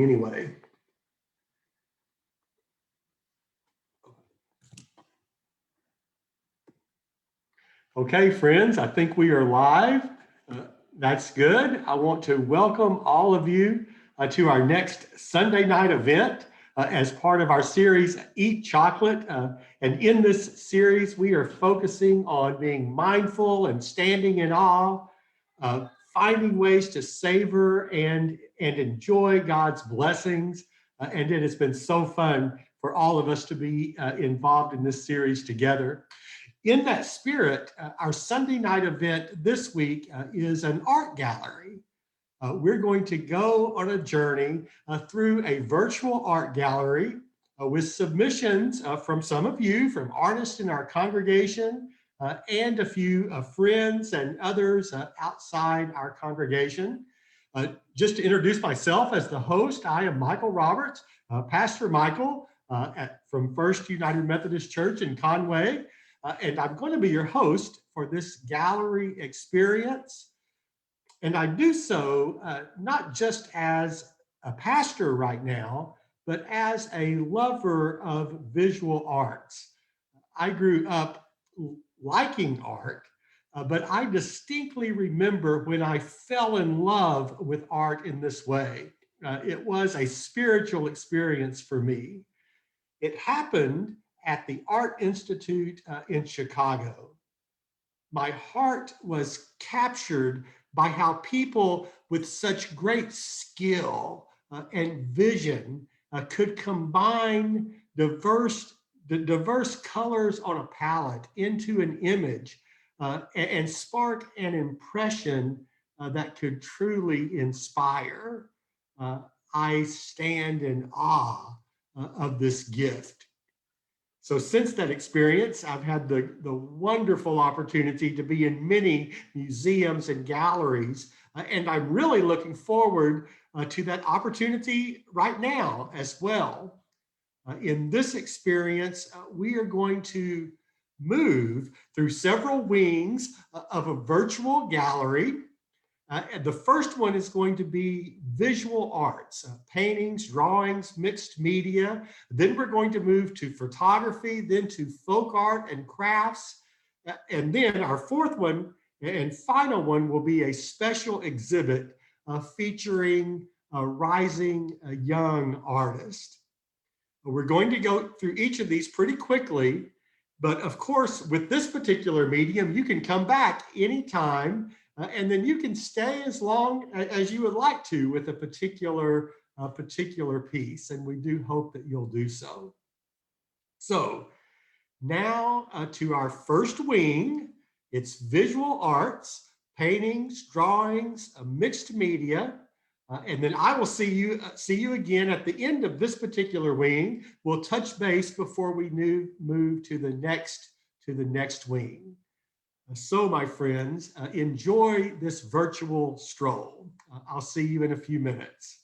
anyway. Okay, friends, I think we are live. That's good. I want to welcome all of you to our next Sunday night event as part of our series, Eat Chocolate. And in this series, we are focusing on being mindful and standing in awe, finding ways to savor and enjoy God's blessings. And it has been so fun for all of us to be involved in this series together. In that spirit, our Sunday night event this week is an art gallery. We're going to go on a journey through a virtual art gallery with submissions from some of you, from artists in our congregation, and a few friends and others outside our congregation. Just to introduce myself as the host, I am Michael Roberts, Pastor Michael from First United Methodist Church in Conway. And I'm going to be your host for this gallery experience. And I do so not just as a pastor right now, but as a lover of visual arts. I grew up liking art, but I distinctly remember when I fell in love with art in this way. It was a spiritual experience for me. It happened at the Art Institute in Chicago. My heart was captured by how people with such great skill and vision could combine the diverse colors on a palette into an image and spark an impression that could truly inspire. I stand in awe of this gift. So since that experience, I've had the wonderful opportunity to be in many museums and galleries, and I'm really looking forward to that opportunity right now as well. In this experience, we are going to move through several wings of a virtual gallery. The first one is going to be visual arts, paintings, drawings, mixed media. Then we're going to move to photography, then to folk art and crafts. And then our fourth one and final one will be a special exhibit featuring a rising young artist. We're going to go through each of these pretty quickly, but of course, with this particular medium, you can come back anytime. And then you can stay as long as you would like to with a particular piece, and we do hope that you'll do so. So now to our first wing, it's visual arts, paintings, drawings, mixed media, and then I will see you again at the end of this particular wing. We'll touch base before we move to the next wing. So, my friends, enjoy this virtual stroll. I'll see you in a few minutes.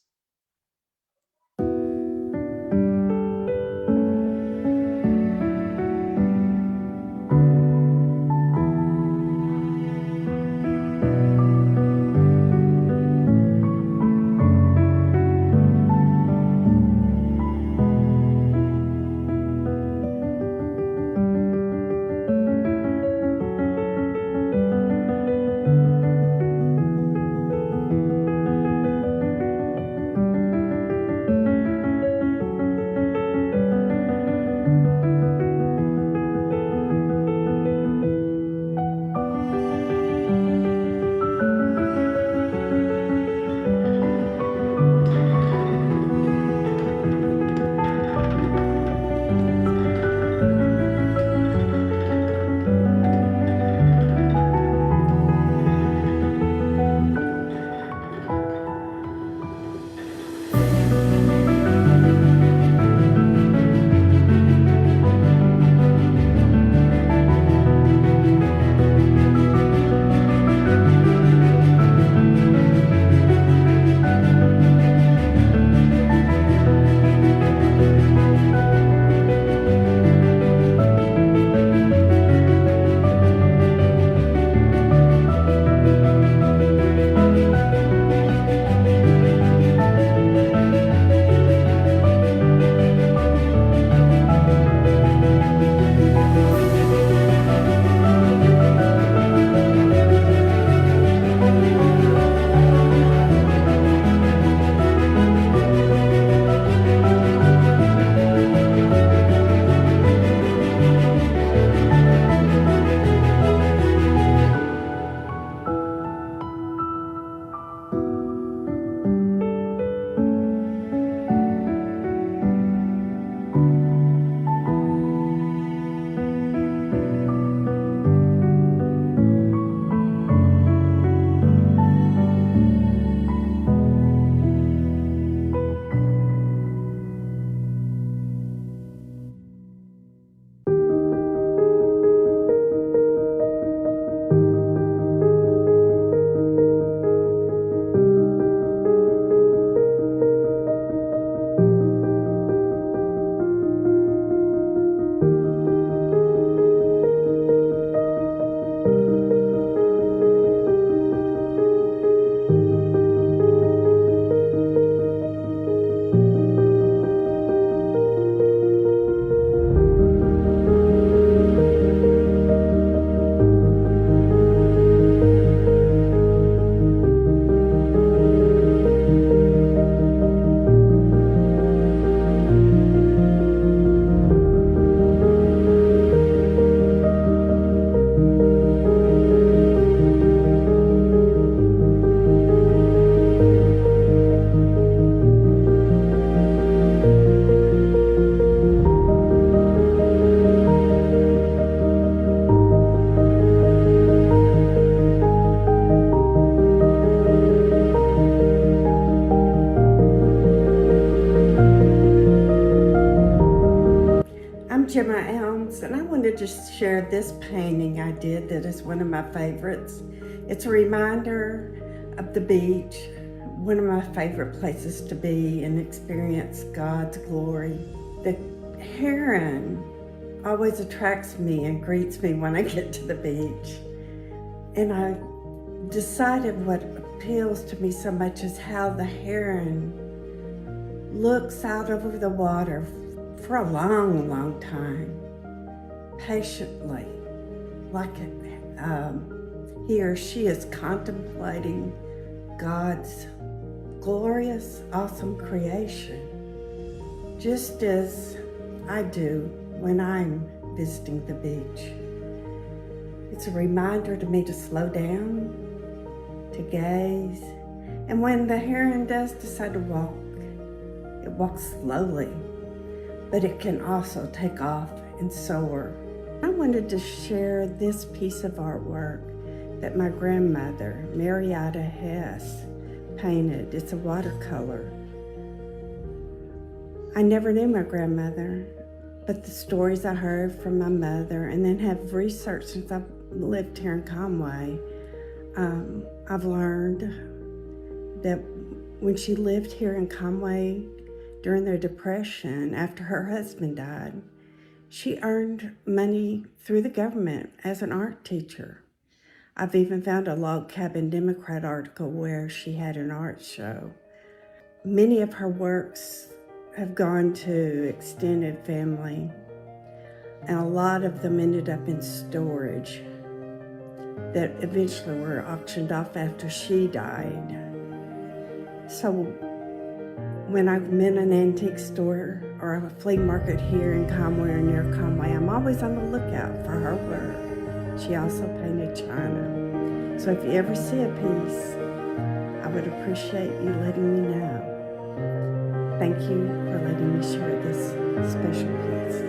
wanted to share this painting I did that is one of my favorites. It's a reminder of the beach, one of my favorite places to be and experience God's glory. The heron always attracts me and greets me when I get to the beach. And I decided what appeals to me so much is how the heron looks out over the water for a long, long time, patiently, like he or she is contemplating God's glorious, awesome creation, just as I do when I'm visiting the beach. It's a reminder to me to slow down, to gaze, and when the heron does decide to walk, it walks slowly, but it can also take off and soar. I wanted to share this piece of artwork that my grandmother, Marietta Hess, painted. It's a watercolor. I never knew my grandmother, but the stories I heard from my mother and then have researched since I've lived here in Conway, I've learned that when she lived here in Conway during the Depression after her husband died, she earned money through the government as an art teacher. I've even found a Log Cabin Democrat article where she had an art show. Many of her works have gone to extended family, and a lot of them ended up in storage that eventually were auctioned off after she died. So when I'm in an antique store or a flea market here in Conway or near Conway, I'm always on the lookout for her work. She also painted china. So if you ever see a piece, I would appreciate you letting me know. Thank you for letting me share this special piece.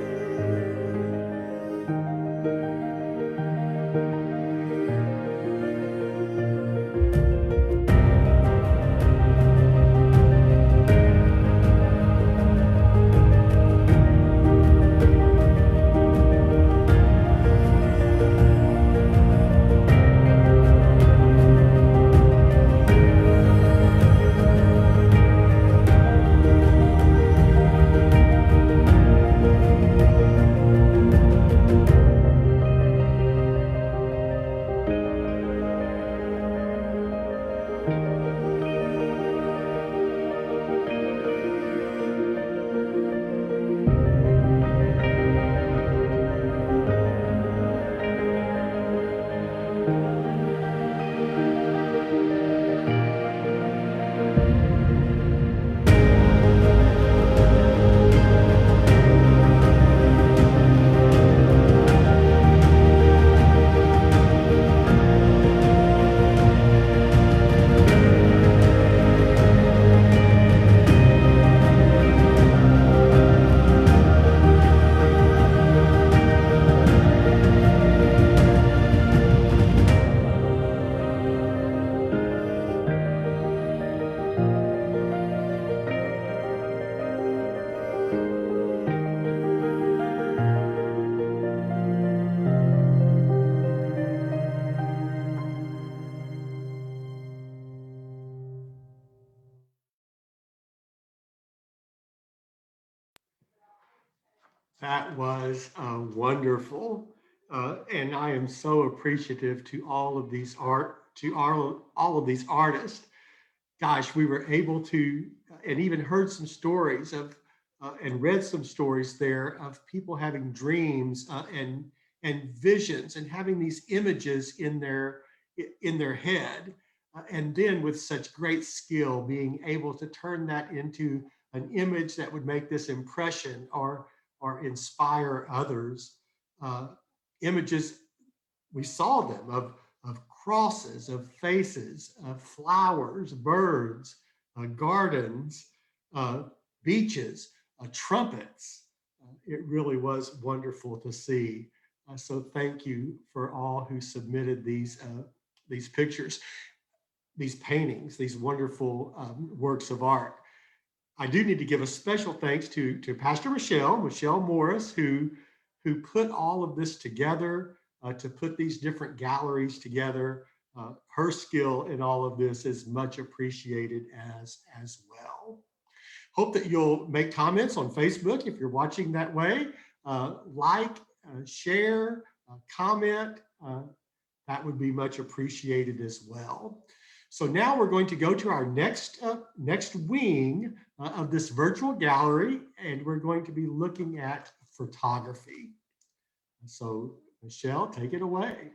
That was wonderful. And I am so appreciative to all of these all of these artists. Gosh, we were able to, and even heard some stories of, and read some stories there of people having dreams and visions and having these images in their head, and then with such great skill being able to turn that into an image that would make this impression or inspire others. Uh, Images, we saw them of crosses, of faces, of flowers, birds, gardens, uh, beaches, trumpets. It really was wonderful to see. So thank you for all who submitted these pictures, these paintings, these wonderful works of art. I do need to give a special thanks to Pastor Michelle Morris, who who put all of this together, to put these different galleries together. Her skill in all of this is much appreciated as well. Hope that you'll make comments on Facebook if you're watching that way. Like, share, comment. That would be much appreciated as well. So now we're going to go to our next wing of this virtual gallery, and we're going to be looking at photography. So Michelle, take it away.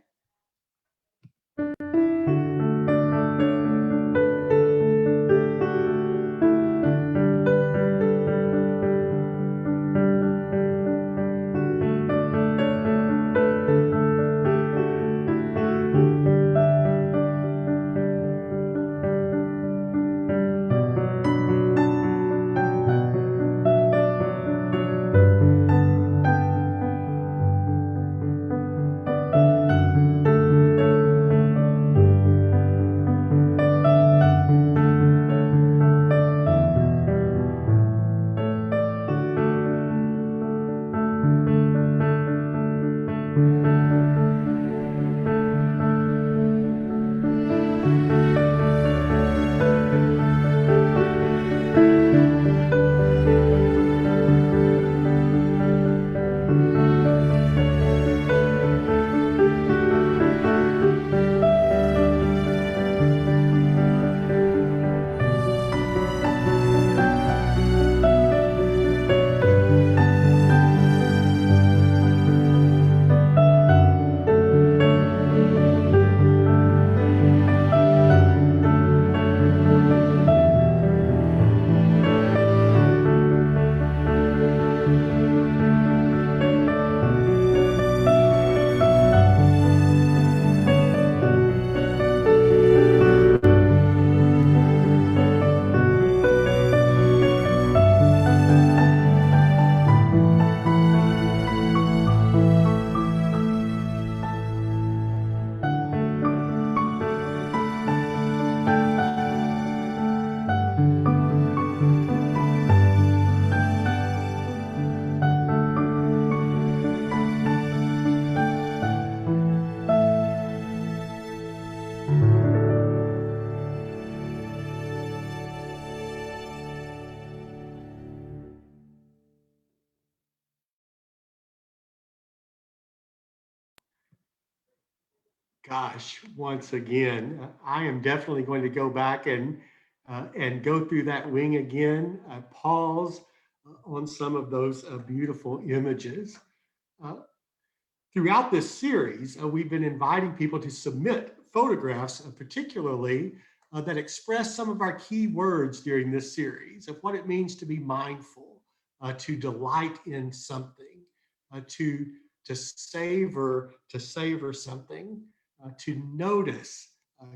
Gosh, once again, I am definitely going to go back and go through that wing again, pause on some of those beautiful images. Uh, Throughout this series, we've been inviting people to submit photographs, particularly that express some of our key words during this series of what it means to be mindful, to delight in something, to savor something, to notice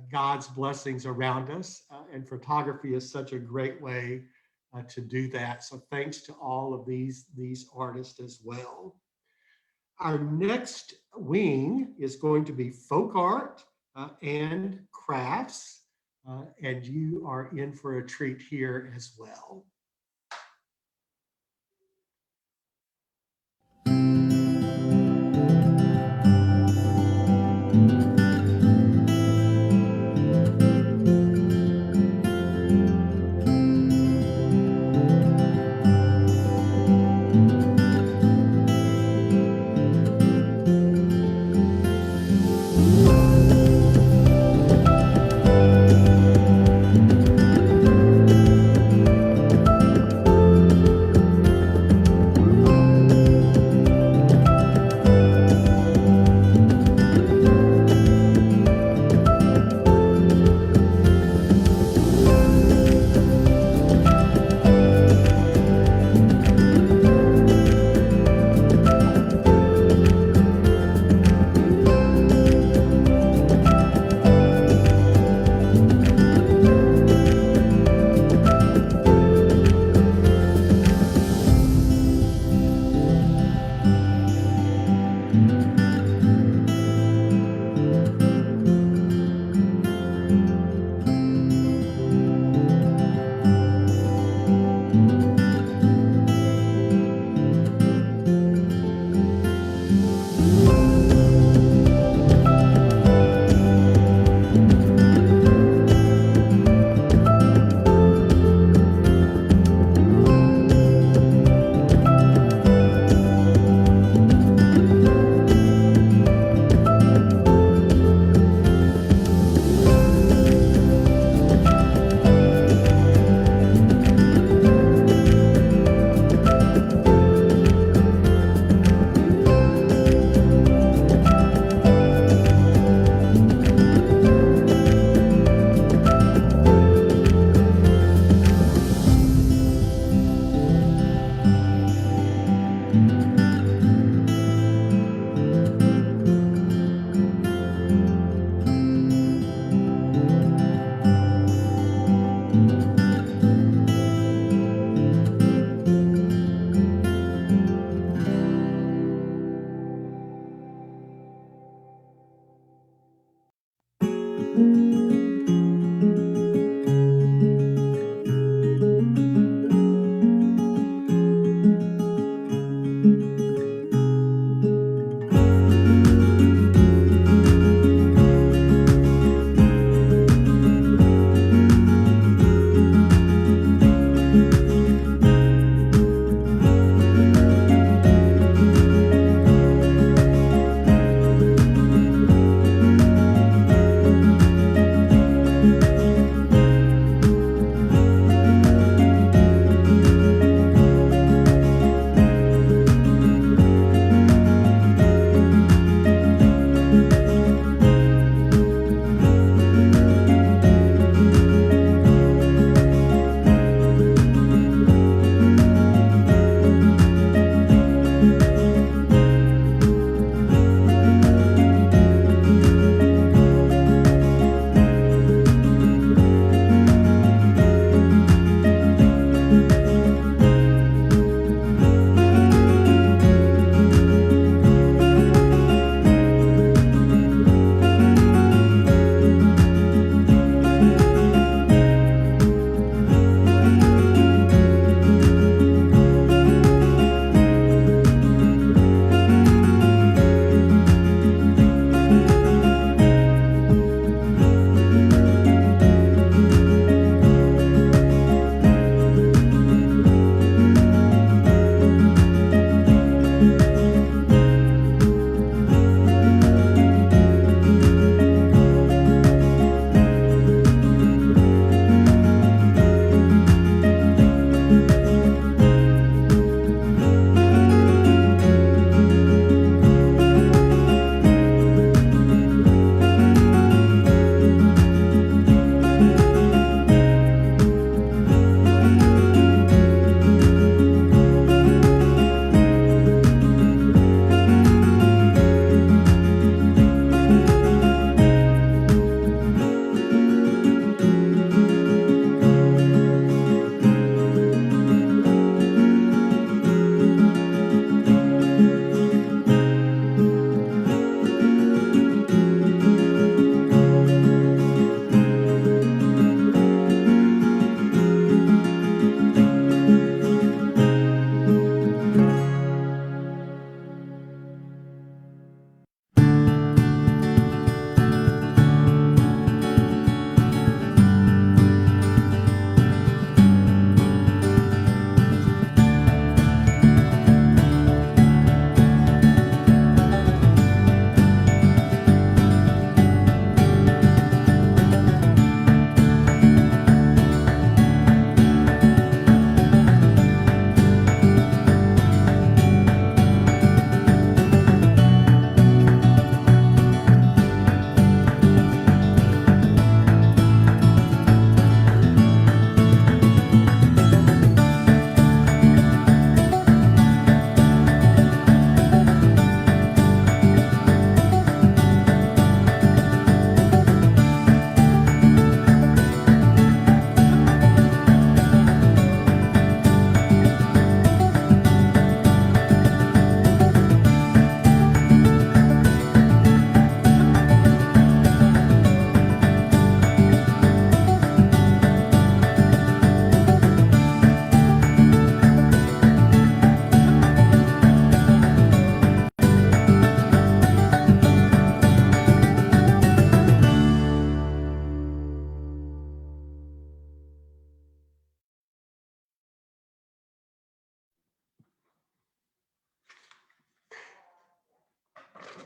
God's blessings around us. And photography is such a great way to do that. So thanks to all of these artists as well. Our next wing is going to be folk art and crafts, and you are in for a treat here as well.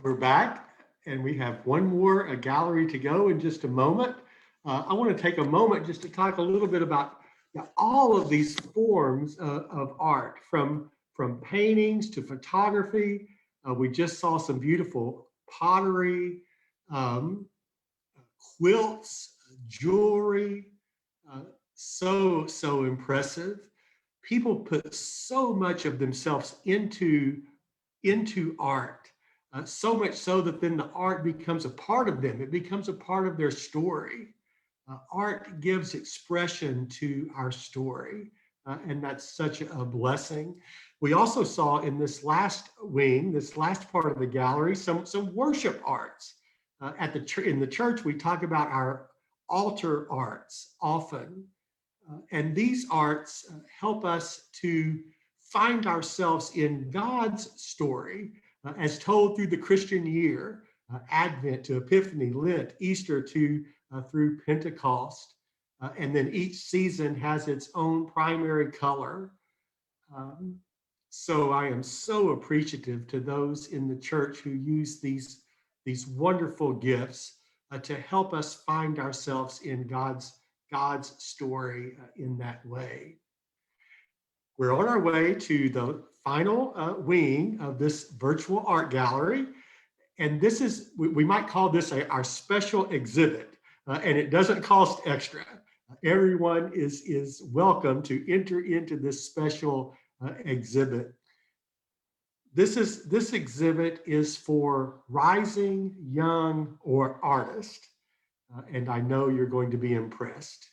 We're back, and we have one more gallery to go in just a moment. I want to take a moment just to talk a little bit about all of these forms of art, from paintings to photography. We just saw some beautiful pottery, um, quilts, jewelry. So impressive. People put so much of themselves into art, so much so that then the art becomes a part of them. It becomes a part of their story. Art gives expression to our story, and that's such a blessing. We also saw in this last wing, this last part of the gallery, some worship arts. In the church, we talk about our altar arts often, and these arts help us to find ourselves in God's story as told through the Christian year, Advent to Epiphany, Lent, Easter to through Pentecost. And then each season has its own primary color. Um, so I am so appreciative to those in the church who use these wonderful gifts to help us find ourselves in God's story in that way. We're on our way to the final wing of this virtual art gallery. And this is, we might call this our special exhibit, and it doesn't cost extra. Everyone is welcome to enter into this special exhibit. This exhibit is for rising young or artists, and I know you're going to be impressed.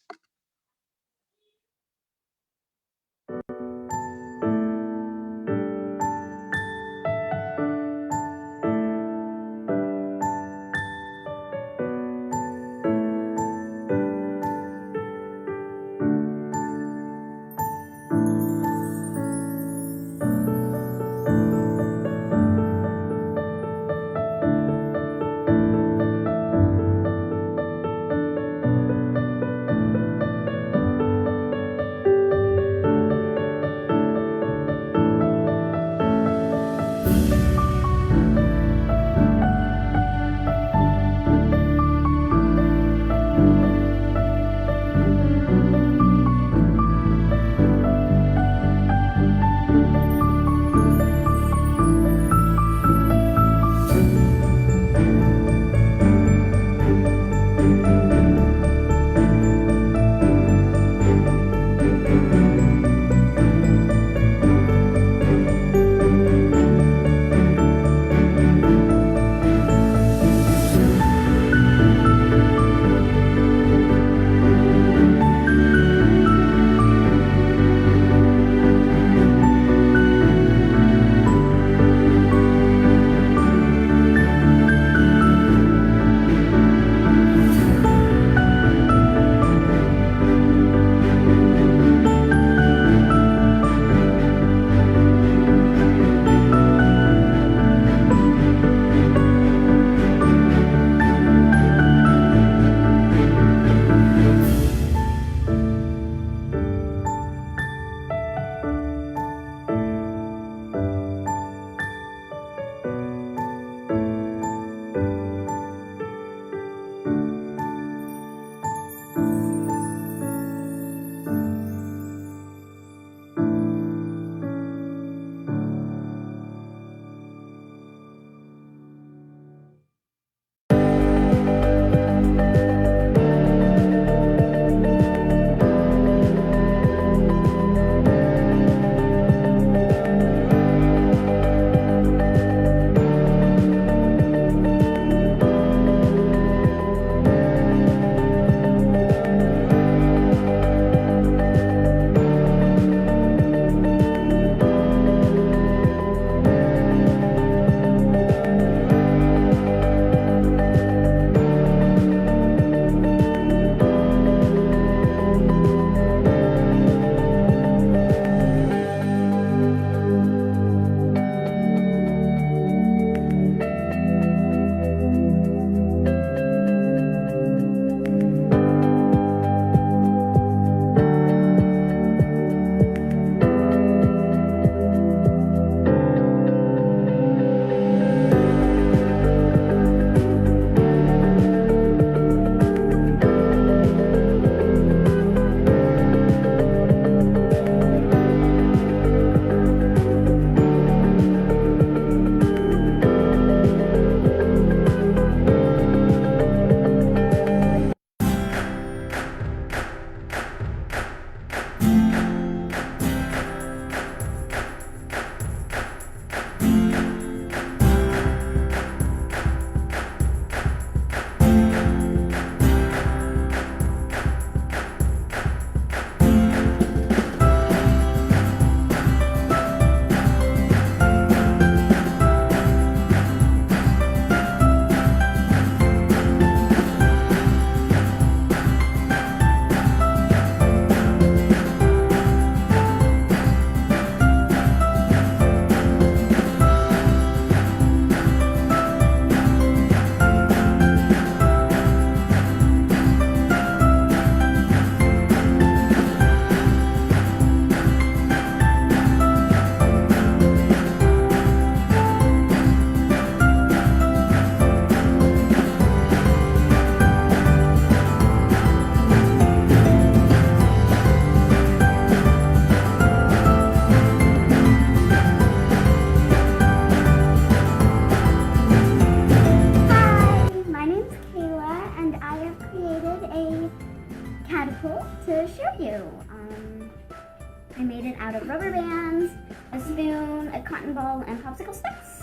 items: a spoon, a cotton ball, and popsicle sticks.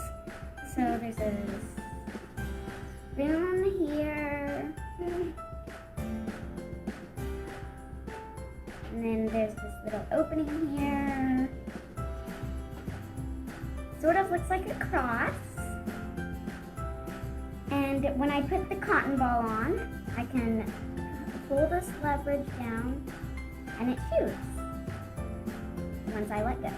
So there's a spoon here. And then there's this little opening here. Sort of looks like a cross. And when I put the cotton ball on, I can pull this leverage down and it shoots once I let go.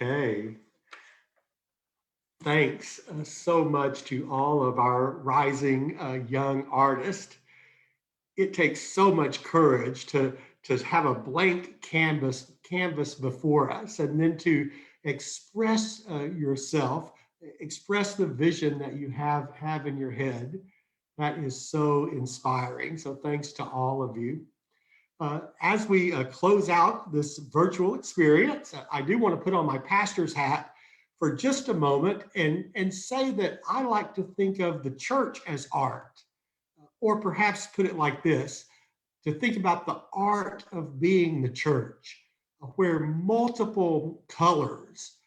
Okay. Thanks so much to all of our rising young artists. It takes so much courage to have a blank canvas before us, and then to express yourself, express the vision that you have in your head. That is so inspiring. So thanks to all of you. As we close out this virtual experience, I do want to put on my pastor's hat for just a moment and say that I like to think of the church as art, or perhaps put it like this, to think about the art of being the church, where multiple colors,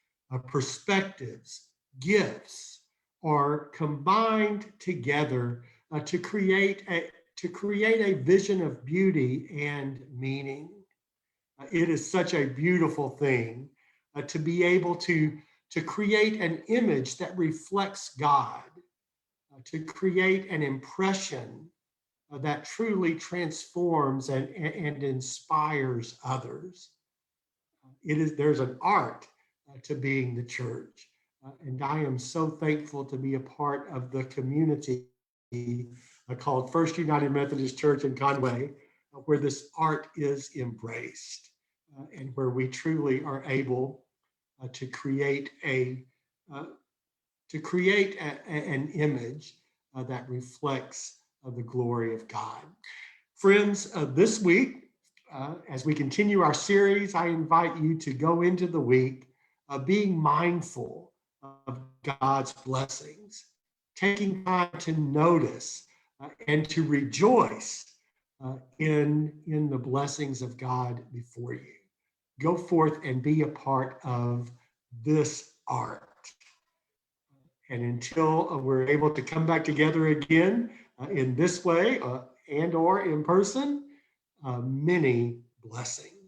perspectives, gifts are combined together to create a vision of beauty and meaning. It is such a beautiful thing to be able to create an image that reflects God, to create an impression that truly transforms and inspires others. There's an art to being the church. And I am so thankful to be a part of the community called First United Methodist Church in Conway, where this art is embraced and where we truly are able to create an image that reflects the glory of God. Friends, this week, as we continue our series, I invite you to go into the week being mindful of God's blessings, taking time to notice and to rejoice in the blessings of God before you. Go forth and be a part of this art. And until we're able to come back together again in this way and or in person, many blessings.